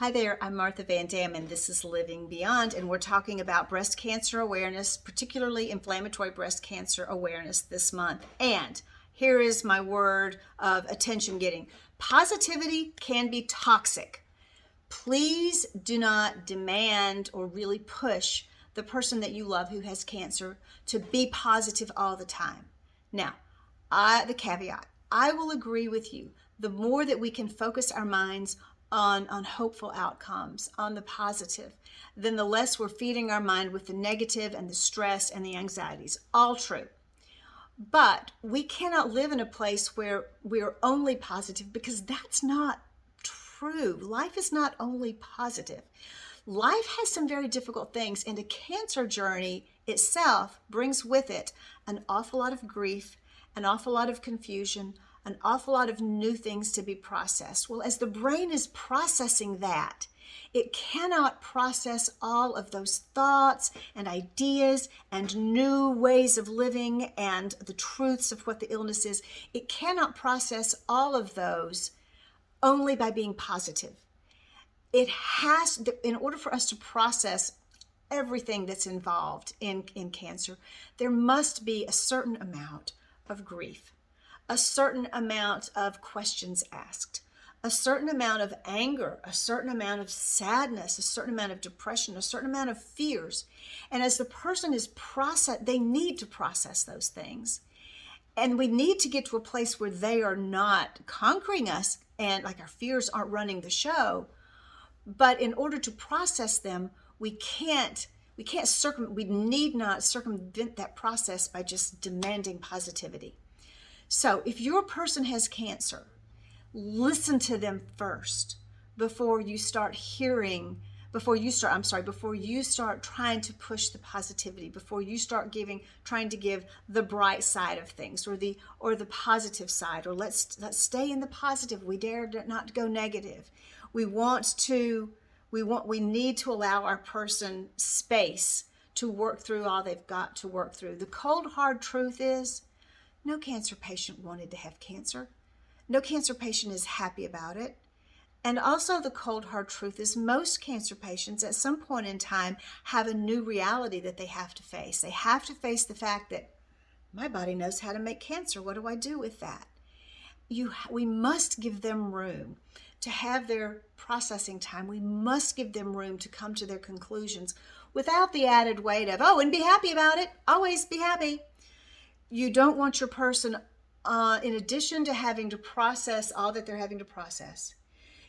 Hi there, I'm Martha Van Dam, and this is Living Beyond, and we're talking about breast cancer awareness, particularly inflammatory breast cancer awareness this month. And here is my word of attention getting. Positivity can be toxic. Please do not demand or really push the person that you love who has cancer to be positive all the time. Now, the caveat, I will agree with you. The more that we can focus our minds on hopeful outcomes, on the positive, then the less we're feeding our mind with the negative and the stress and the anxieties. All true. But we cannot live in a place where we're only positive, because that's not true. Life is not only positive. Life has some very difficult things, and a cancer journey itself brings with it an awful lot of grief, an awful lot of confusion, an awful lot of new things to be processed. Well, as the brain is processing that, it cannot process all of those thoughts and ideas and new ways of living and the truths of what the illness is. It cannot process all of those only by being positive. It has, in order for us to process everything that's involved in cancer, there must be a certain amount of grief, a certain amount of questions asked, a certain amount of anger, a certain amount of sadness, a certain amount of depression, a certain amount of fears. And as the person is they need to process those things. And we need to get to a place where they are not conquering us and like our fears aren't running the show. But in order to process them, we need not circumvent that process by just demanding positivity. So if your person has cancer, listen to them first before you start trying to push the positivity, before you start trying to give the bright side of things or the positive side, or let's stay in the positive. We dare not go negative. We need to allow our person space to work through all they've got to work through. The cold, hard truth is, no cancer patient wanted to have cancer. No cancer patient is happy about it. And also the cold, hard truth is most cancer patients at some point in time have a new reality that they have to face. They have to face the fact that my body knows how to make cancer. What do I do with that? We must give them room to have their processing time. We must give them room to come to their conclusions without the added weight of, and be happy about it. Always be happy. You don't want your person, in addition to having to process all that they're having to process,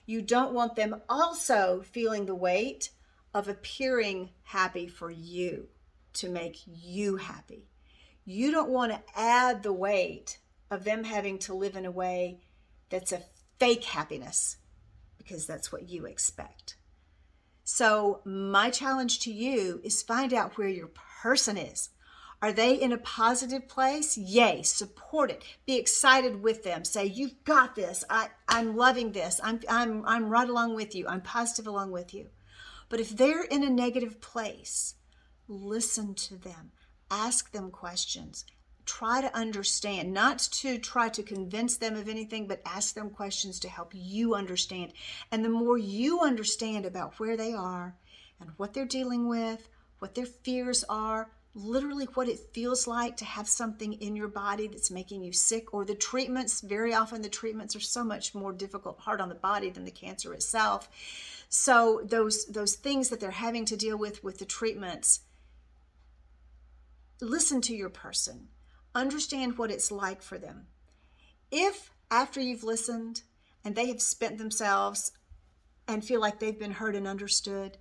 you don't want them also feeling the weight of appearing happy for you to make you happy. You don't want to add the weight of them having to live in a way that's a fake happiness, because that's what you expect. So my challenge to you is find out where your person is. Are they in a positive place? Yay, support it. Be excited with them. Say, you've got this. I'm loving this. I'm right along with you. I'm positive along with you. But if they're in a negative place, listen to them. Ask them questions. Try to understand, not to try to convince them of anything, but ask them questions to help you understand. And the more you understand about where they are and what they're dealing with, what their fears are, literally what it feels like to have something in your body that's making you sick, or the treatments. Very often the treatments are so much more difficult, hard on the body than the cancer itself. So those things that they're having to deal with the treatments, listen to your person. Understand what it's like for them. If after you've listened and they have spent themselves and feel like they've been heard and understood,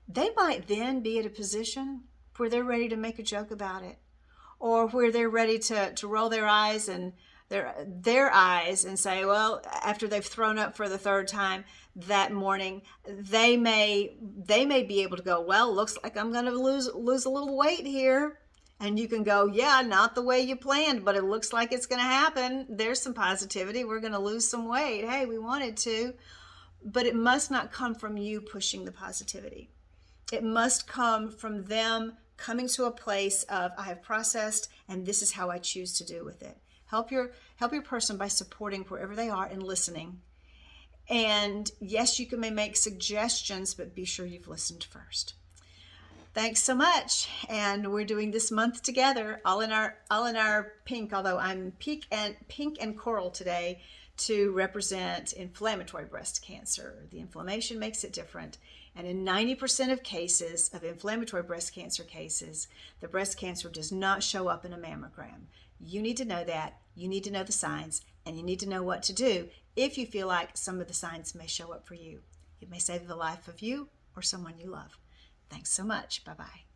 they might then be at a position where they're ready to make a joke about it, or where they're ready to roll their eyes and their eyes and say, well, after they've thrown up for the third time that morning, they may be able to go, well, looks like I'm going to lose a little weight here. And you can go, yeah, not the way you planned, but it looks like it's going to happen. There's some positivity. We're going to lose some weight. Hey, we wanted to. But it must not come from you pushing the positivity. It must come from them coming to a place of, I have processed, and this is how I choose to do with it. Help your person by supporting wherever they are and listening. And yes, you can may make suggestions, but be sure you've listened first. Thanks so much. And we're doing this month together, all in our pink, although I'm pink and coral today to represent inflammatory breast cancer. The inflammation makes it different. And in 90% of cases of inflammatory breast cancer cases, the breast cancer does not show up in a mammogram. You need to know that. You need to know the signs, and you need to know what to do if you feel like some of the signs may show up for you. It may save the life of you or someone you love. Thanks so much. Bye-bye.